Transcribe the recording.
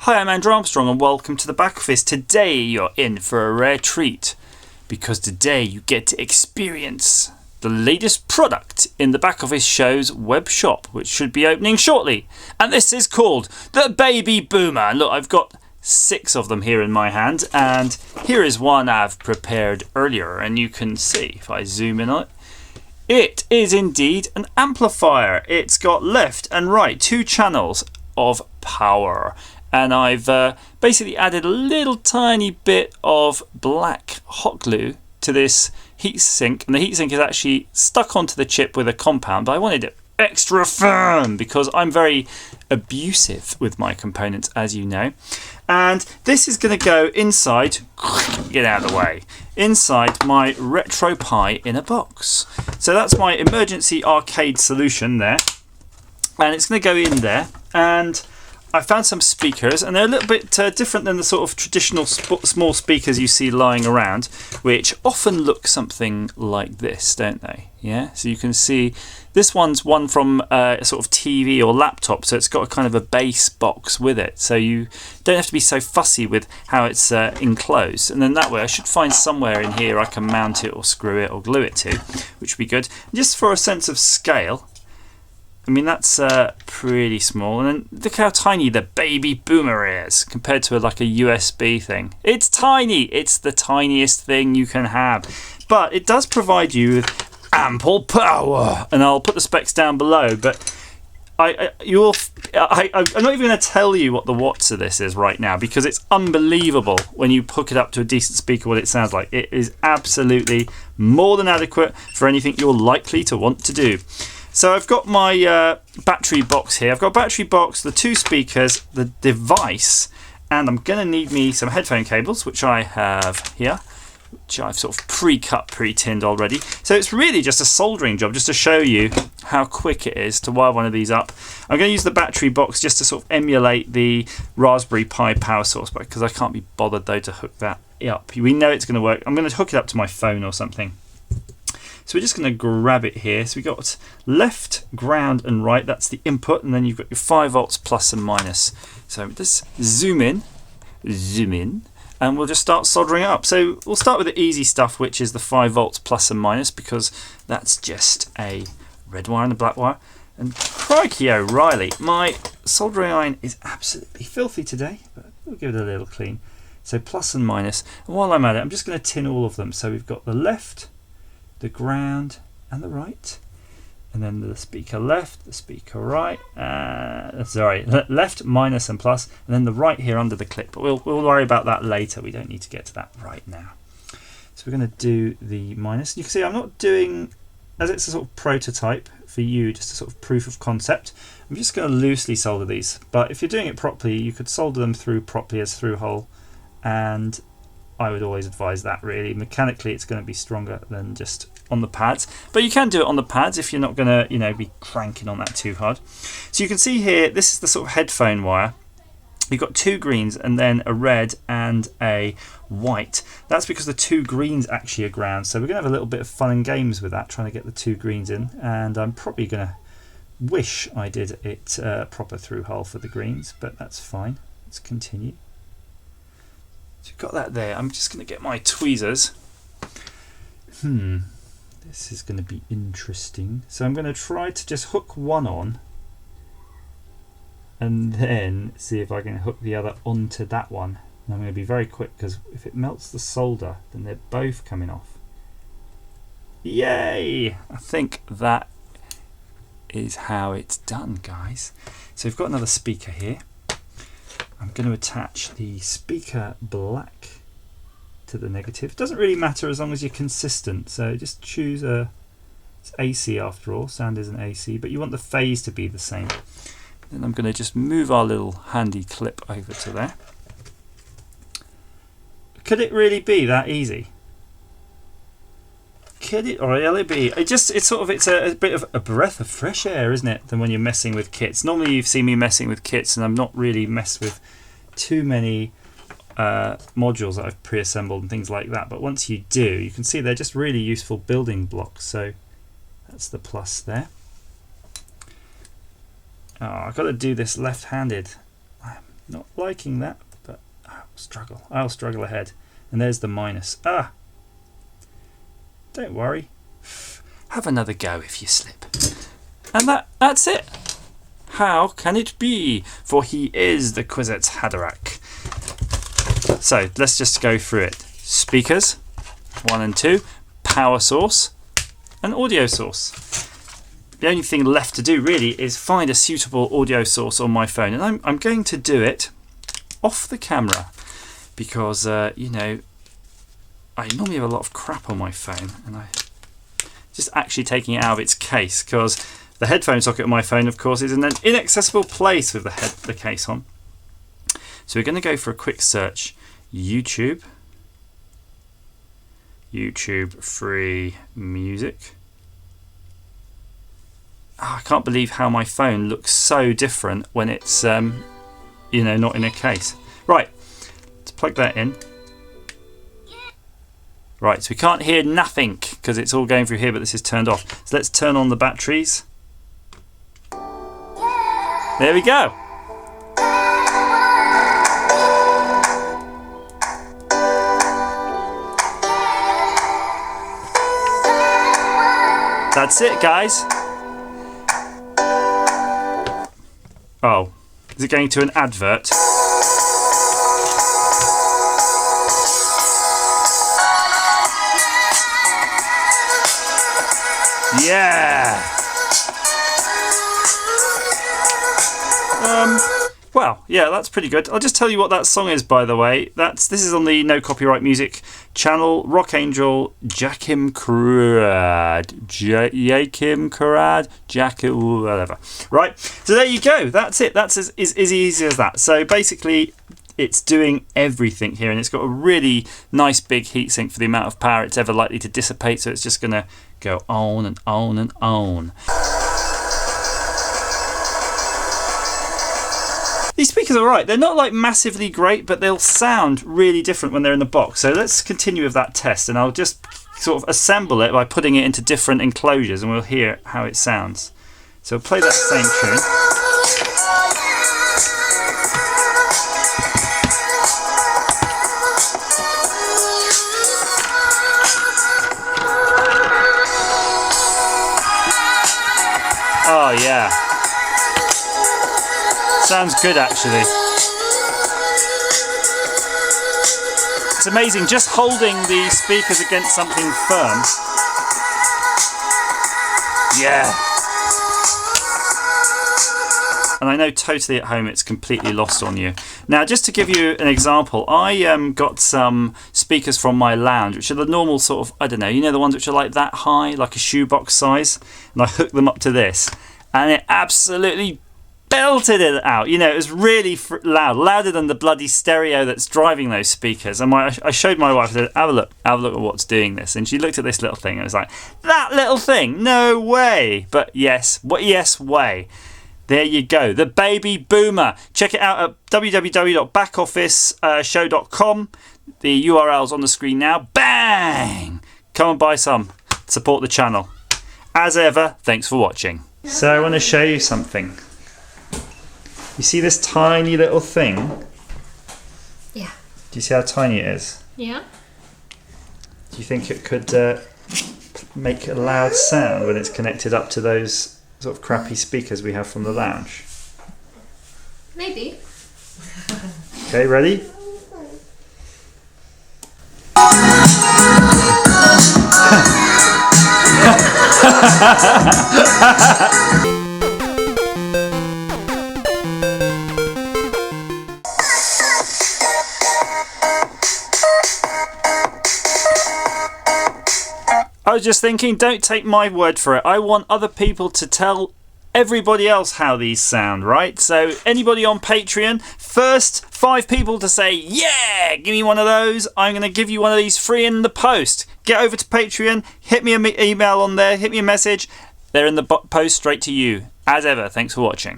Hi, I'm Andrew Armstrong and welcome to the back office. Today you're in for a rare treat because today you get to experience the latest product in the back office show's web shop, which should be opening shortly. And this is called the Baby Boomer. And look, I've got 6 of them here in my hand, and here is one I've prepared earlier, and you can see if I zoom in on it. It is indeed an amplifier. It's got left and right 2 channels of power. And I've basically added a little tiny bit of black hot glue to this heatsink, and the heatsink is actually stuck onto the chip with a compound, but I wanted it extra firm because I'm very abusive with my components, as you know. And this is going to go inside, get out of the way, inside my RetroPie in a box. So that's my emergency arcade solution there, and it's going to go in there. And I found some speakers, and they're a little bit different than the sort of traditional small speakers you see lying around, which often look something like this, don't they? Yeah. So you can see this one's one from a sort of TV or laptop, so it's got a kind of a bass box with it, so you don't have to be so fussy with how it's enclosed. And then that way I should find somewhere in here I can mount it or screw it or glue it to, which would be good. Just for a sense of scale, I mean, that's pretty small. And then look how tiny the Baby Boomer is compared to like a USB thing. It's tiny. It's the tiniest thing you can have. But it does provide you with ample power. And I'll put the specs down below. But I'm not even going to tell you what the watts of this is right now, because it's unbelievable when you hook it up to a decent speaker what it sounds like. It is absolutely more than adequate for anything you're likely to want to do. So I've got my battery box here. I've got a battery box, the 2 speakers, the device, and I'm going to need me some headphone cables, which I have here, which I've sort of pre-cut, pre-tinned already. So it's really just a soldering job, just to show you how quick it is to wire one of these up. I'm going to use the battery box just to sort of emulate the Raspberry Pi power source, because I can't be bothered though to hook that up. We know it's going to work. I'm going to hook it up to my phone or something. So we're just going to grab it here. So we've got left, ground and right. That's the input. And then you've got your 5 volts plus and minus. So just zoom in, and we'll just start soldering up. So we'll start with the easy stuff, which is the 5 volts plus and minus, because that's just a red wire and a black wire. And crikey O'Reilly, my soldering iron is absolutely filthy today, but we'll give it a little clean. So plus and minus. And while I'm at it, I'm just going to tin all of them. So we've got the left, the ground and the right, and then the speaker left, the speaker right, left, minus and plus, and then the right here under the clip, but we'll worry about that later. We don't need to get to that right now. So we're going to do the minus. You can see I'm not doing, as it's a sort of prototype for you, just a sort of proof of concept, I'm just going to loosely solder these, but if you're doing it properly you could solder them through properly as through hole, and I would always advise that. Really, mechanically it's going to be stronger than just on the pads, but you can do it on the pads if you're not going to be cranking on that too hard. So you can see here, this is the sort of headphone wire. You've got 2 greens and then a red and a white. That's because the 2 greens actually are ground, so we're going to have a little bit of fun and games with that, trying to get the 2 greens in, and I'm probably going to wish I did it proper through hole for the greens, but that's fine. Let's continue. So you've got that there. I'm just going to get my tweezers. This is going to be interesting. So I'm going to try to just hook one on and then see if I can hook the other onto that one. And I'm going to be very quick, because if it melts the solder then they're both coming off. Yay! I think that is how it's done, guys. So we've got another speaker here. I'm going to attach the speaker black to the negative. It doesn't really matter as long as you're consistent, so just choose it's AC after all, sound isn't AC, but you want the phase to be the same. Then I'm going to just move our little handy clip over to there. Could it really be that easy? Could it really be? It's a bit of a breath of fresh air, isn't it, than when you're messing with kits. Normally you've seen me messing with kits and I'm not really messed with too many modules that I've pre-assembled and things like that, but once you do, you can see they're just really useful building blocks. So that's the plus there. Oh, I've got to do this left-handed. I'm Not liking that, but I'll struggle ahead. And there's the minus. Don't worry. Have another go if you slip. And that's it. How can it be? For he is the Kwisatz Haderach. So let's just go through it. Speakers, 1 and 2, power source, and audio source. The only thing left to do really is find a suitable audio source on my phone, and I'm going to do it off the camera because you know, I normally have a lot of crap on my phone, and I just actually taking it out of its case because the headphone socket on my phone, of course, is in an inaccessible place with the case on. So we're going to go for a quick search. YouTube free music. I can't believe how my phone looks so different when it's you know, not in a case. Right, let's plug that in. Right, so we can't hear nothing because it's all going through here, but this is turned off. So let's turn on the batteries. There we go. That's it, guys. Oh, is it going to an advert? Yeah. Well, yeah, that's pretty good. I'll just tell you what that song is, by the way. This is on the No Copyright Music channel. Rock Angel, Jakim Karad, whatever. Right, so there you go. That's it. That's as easy as that. So basically, it's doing everything here, and it's got a really nice big heatsink for the amount of power it's ever likely to dissipate. So it's just going to go on and on and on. These speakers are right. They're not like massively great, but they'll sound really different when they're in the box. So let's continue with that test, and I'll just sort of assemble it by putting it into different enclosures, and we'll hear how it sounds. So we'll play that same tune. Oh yeah. Sounds good, actually. It's amazing just holding the speakers against something firm. Yeah. And I know totally at home it's completely lost on you. Now, just to give you an example, I got some speakers from my lounge, which are the normal sort of, I don't know, you know, the ones which are like that high, like a shoebox size, and I hooked them up to this, and it absolutely belted it out. You know, it was really loud, louder than the bloody stereo that's driving those speakers. And I showed my wife, I said, have a look at what's doing this. And she looked at this little thing and was like, that little thing? No way. But yes, way. There you go, the baby boomer. Check it out at www.backofficeshow.com. The URL's on the screen now. Bang! Come and buy some. Support the channel. As ever, thanks for watching. So I want to show you something. You see this tiny little thing? Yeah. Do you see how tiny it is? Yeah. Do you think it could make a loud sound when it's connected up to those sort of crappy speakers we have from the lounge? Maybe. Okay, ready? I was just thinking, don't take my word for it. I want other people to tell everybody else how these sound, right? So anybody on Patreon, first 5 people to say, yeah, give me one of those. I'm going to give you one of these free in the post. Get over to Patreon, hit me an email on there, hit me a message. They're in the post straight to you. As ever, thanks for watching.